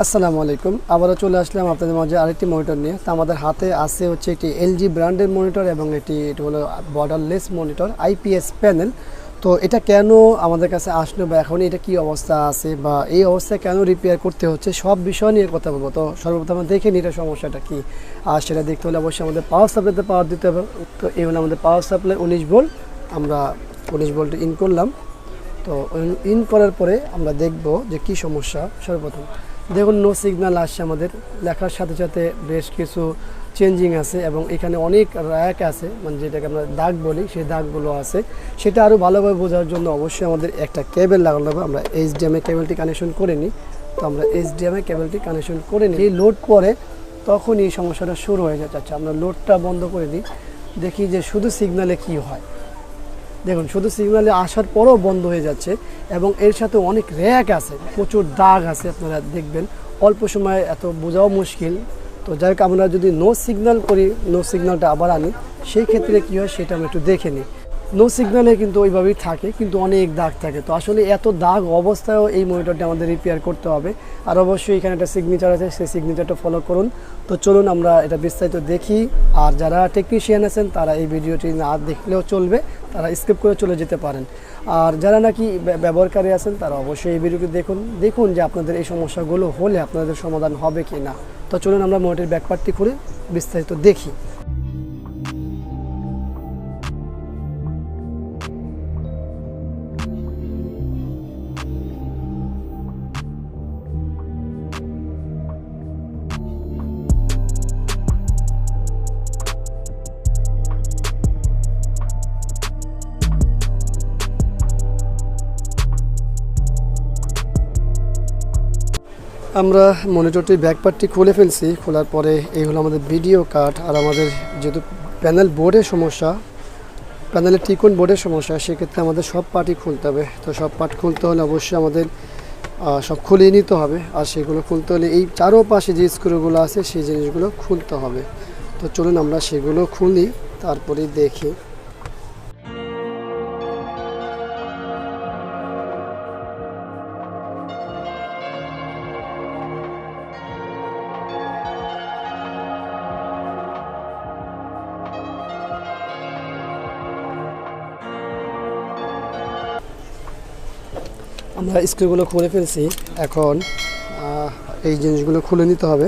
আসসালামু আলাইকুম আবারও চলে আসলাম আপনাদের মাঝে আরেকটি মনিটর নিয়ে। তো আমাদের হাতে আছে হচ্ছে একটি এলজি ব্র্যান্ডের মনিটর এবং এটা হলো বর্ডারলেস মনিটর আইপিএস প্যানেল। তো এটা কেন আমাদের কাছে আসলো বা এখন এটা কি অবস্থা আছে বা এই অবস্থায় কেন রিপেয়ার করতে হচ্ছে সব বিষয় নিয়ে কথা বলবো। তো সর্বপ্রথম দেখে নিই এটা সমস্যাটা কি, আর সেটা দেখতে হলে অবশ্যই আমাদের পাওয়ার সাপ্লাইতে পাওয়ার দিতে হবে। তো এই হলো আমাদের পাওয়ার সাপ্লাই 19 ভোল্ট, আমরা 19 ভোল্ট ইন করলাম। তো ইন করার পরে আমরা দেখব যে কি সমস্যা। সর্বপ্রথম দেখুন নো সিগন্যাল আসছে, আমাদের লেখার সাথে সাথে বেশ কিছু চেঞ্জিং আছে এবং এখানে অনেক র্যাক আছে, মানে যেটাকে আমরা দাগ বলি সেই দাগগুলো আছে। সেটা আরও ভালোভাবে বোঝার জন্য অবশ্যই আমাদের একটা কেবল লাগানো হবে। আমরা এইচডিএমআই কেবলটি কানেকশন করে নিই। তো আমরা এইচডিএমআই কেবলটি কানেকশন করে নিই, এই লোড পরে তখন এই সমস্যাটা শুরু হয়ে যাচ্ছে। আচ্ছা, আমরা লোডটা বন্ধ করে দিই, দেখি যে শুধু সিগন্যালে কি হয়। দেখুন শুধু সিগন্যালে আসার পরও বন্ধ হয়ে যাচ্ছে এবং এর সাথে অনেক র্যাক আছে, প্রচুর দাগ আছে, আপনারা দেখবেন অল্প সময় এত বোঝাও মুশকিল। তো যাই হোক, আমরা যদি নো সিগন্যাল করি, নো সিগন্যালটা আবার আনি, সেই ক্ষেত্রে কী হয় সেটা আমরা একটু দেখে নিই। নো সিগন্যালে কিন্তু ওইভাবেই থাকে, কিন্তু অনেক দাগ থাকে। তো আসলে এত দাগ অবস্থায়ও এই মনিটরটা আমাদের রিপেয়ার করতে হবে। আর অবশ্যই এখানে একটা সিগনেচার আছে, সেই সিগনেচারটা ফলো করুন। তো চলুন আমরা এটা বিস্তারিত দেখি। আর যারা টেকনিশিয়ান আছেন তারা এই ভিডিওটি না দেখলেও চলবে, তারা স্কিপ করে চলে যেতে পারেন। আর যারা নাকি ব্যবহারকারী আছেন তারা অবশ্যই এই ভিডিওটি দেখুন যে আপনাদের এই সমস্যাগুলো হলে আপনাদের সমাধান হবে কি না। তো চলুন আমরা মনিটরের ব্যাকপার্টটি খুলে বিস্তারিত দেখি। আমরা মনিটরটির ব্যাকপার্টটি খুলে ফেলছি। খোলার পরে এই হলো আমাদের ভিডিও কার্ড। আর আমাদের যেহেতু প্যানেল বোর্ডের সমস্যা, প্যানেলের ত্রিকোণ বোর্ডের সমস্যা, সেক্ষেত্রে আমাদের সব পার্টই খুলতে হবে। তো সব পার্ট খুলতে হলে অবশ্যই আমাদের সব খুলিয়ে নিতে হবে। আর সেগুলো খুলতে হলে এই চারোপাশে যে স্ক্রুগুলো আছে সেই জিনিসগুলো খুলতে হবে। তো চলুন আমরা সেগুলো খুলি, তারপরেই দেখি। আমরা স্ক্রুগুলো খুলে ফেলছি, এখন এই জিনিসগুলো খুলে নিতে হবে।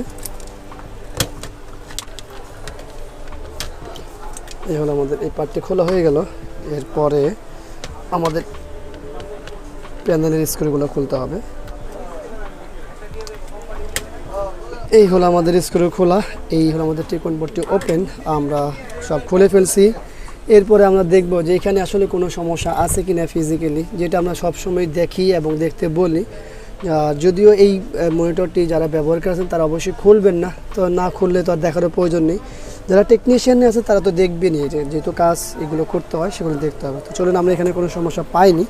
এই হলো আমাদের এই পার্টটি খোলা হয়ে গেল। এরপরে আমাদের প্যানেলের স্ক্রুগুলো খুলতে হবে। এই হলো আমাদের স্ক্রু খোলা, এই হলো আমাদের ত্রিকোণ বোর্ডটি ওপেন। আমরা সব খুলে ফেলছি। এরপরে আমরা দেখব যে এখানে আসলে কোনো সমস্যা আছে কিনা ফিজিক্যালি, যেটা আমরা সবসময় দেখি এবং দেখতে বলি। যদিও এই মনিটরটি যারা ব্যবহার করেছেন তারা অবশ্যই খুলবেন না, তো না খুললে তো আর দেখারও প্রয়োজন নেই। যারা টেকনিশিয়ান আছে তারা তো দেখবেনই, যেহেতু কাজ এগুলো করতে হয় সেগুলো দেখতে হবে। তো চলুন, আমরা এখানে কোনো সমস্যা পাইনি।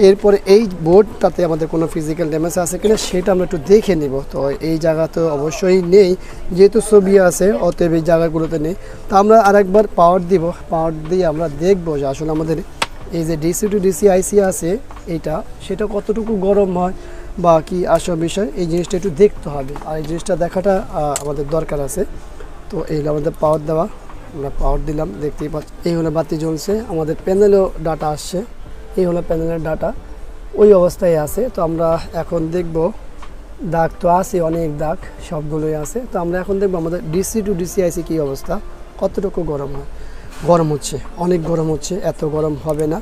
এরপরে এই বোর্ডটাতে আমাদের কোনো ফিজিক্যাল ড্যামেজ আছে কিনা সেটা আমরা একটু দেখে নিব। তো এই জায়গা তো অবশ্যই নেই, যেহেতু ছবি আছে অতএব এই জায়গাগুলোতে নেই। তো আমরা আরেকবার পাওয়ার দিব, পাওয়ার দিয়ে আমরা দেখব যে আসলে আমাদের এই যে ডিসি টু ডিসি আইসি আছে এইটা, সেটা কতটুকু গরম হয় বা কি আসল বিষয়, এই জিনিসটা একটু দেখতে হবে। আর এই জিনিসটা দেখাটা আমাদের দরকার আছে। তো এই হলো আমাদের পাওয়ার দেওয়া, আমরা পাওয়ার দিলাম, দেখতেই পাচ্ছি এই হলো বাতি জ্বলছে। আমাদের প্যানেলও ডাটা আসছে, এই হলো প্যানেলের ডাটা, ওই অবস্থায় আছে। তো আমরা এখন দেখব, দাগ তো আছে, অনেক দাগ সবগুলোই আছে। তো আমরা এখন দেখব আমাদের ডিসি টু ডিসি আইসি কী অবস্থা, কতটুকু গরম হয়। গরম হচ্ছে, অনেক গরম হচ্ছে, এত গরম হবে না,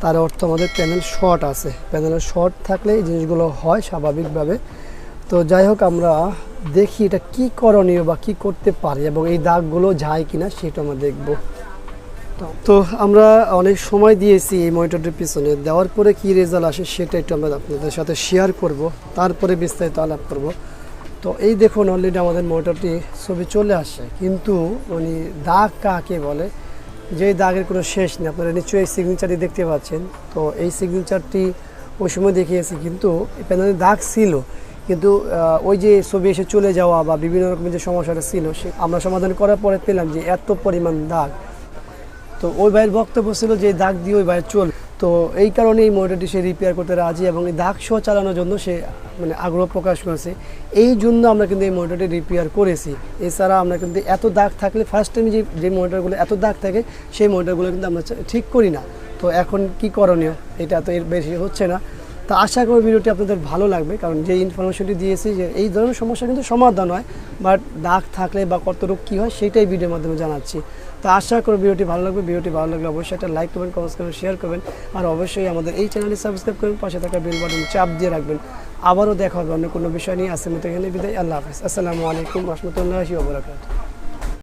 তার অর্থ আমাদের প্যানেল শর্ট আছে। প্যানেলের শর্ট থাকলে এই জিনিসগুলো হয় স্বাভাবিকভাবে। তো যাই হোক, আমরা দেখি এটা কি করণীয় বা কি করতে পারি এবং এই দাগগুলো যায় কিনা সেটা আমরা দেখব। তো আমরা অনেক সময় দিয়েছি এই মনিটরটির পিছনে, দেওয়ার পরে কি রেজাল্ট আসে সেটা একটু আমরা আপনাদের সাথে শেয়ার করব, তারপরে বিস্তারিত আলাপ করব। তো এই দেখুন অলরেডি আমাদের মনিটরটি ছবি চলে আসে, কিন্তু মানে দাগ কাকে বলে, যে দাগের কোনো শেষ নেই। আপনারা নিশ্চয়ই এই সিগনেচারটি দেখতে পাচ্ছেন। তো এই সিগনেচারটি ওই সময় দেখিয়েছি, কিন্তু প্যানেলে দাগ ছিল, কিন্তু ওই যে ছবি এসে চলে যাওয়া বা বিভিন্ন রকমের যে সমস্যাটা ছিল সে আমরা সমাধান করার পরে পেলাম যে এত পরিমাণ দাগ। তো ওই ভাইয়ের বক্তব্য ছিল যে দাগ দিয়ে ওই ভাইয়ের চল। তো এই কারণে এই মোটরটি সে রিপেয়ার করতে রাজি এবং এই দাগ সহ চালানোর জন্য সে মানে আগ্রহ প্রকাশ করেছে। এই জন্য আমরা কিন্তু এই মোটরটি রিপেয়ার করেছি। এছাড়া আমরা কিন্তু এত দাগ থাকলে ফার্স্ট টাইম যে মোটরগুলো এত দাগ থাকে সেই মোটরগুলো কিন্তু আমরা ঠিক করি না। তো এখন কি করণীয়, এটা তো এর বেশি হচ্ছে না। তো আশা করি ভিডিওটি আপনাদের ভালো লাগবে, কারণ যে ইনফরমেশনটি দিয়েছি যে এই ধরনের সমস্যা কিন্তু সমাধান হয়, বাট দাগ থাকলে বা কতটুকু কী হয় সেটাই ভিডিওর মাধ্যমে জানাচ্ছি। তো আশা করি ভিডিওটি ভালো লাগবে। ভিডিওটি ভালো লাগলে অবশ্যই একটা লাইক করবেন, কমেন্টস করবেন, শেয়ার করবেন, আর অবশ্যই আমাদের এই চ্যানেলটি সাবস্ক্রাইব করবেন, পাশে থাকা বেল বাটন চাপ দিয়ে রাখবেন। আবারও দেখা হবে অন্য কোনো বিষয় নিয়ে। আজকের মতো এখানে বিদায়। আল্লাহ হাফেজ। আসসালামু আলাইকুম রহমতুল্লাহি ওয়া বারাকাতুহু।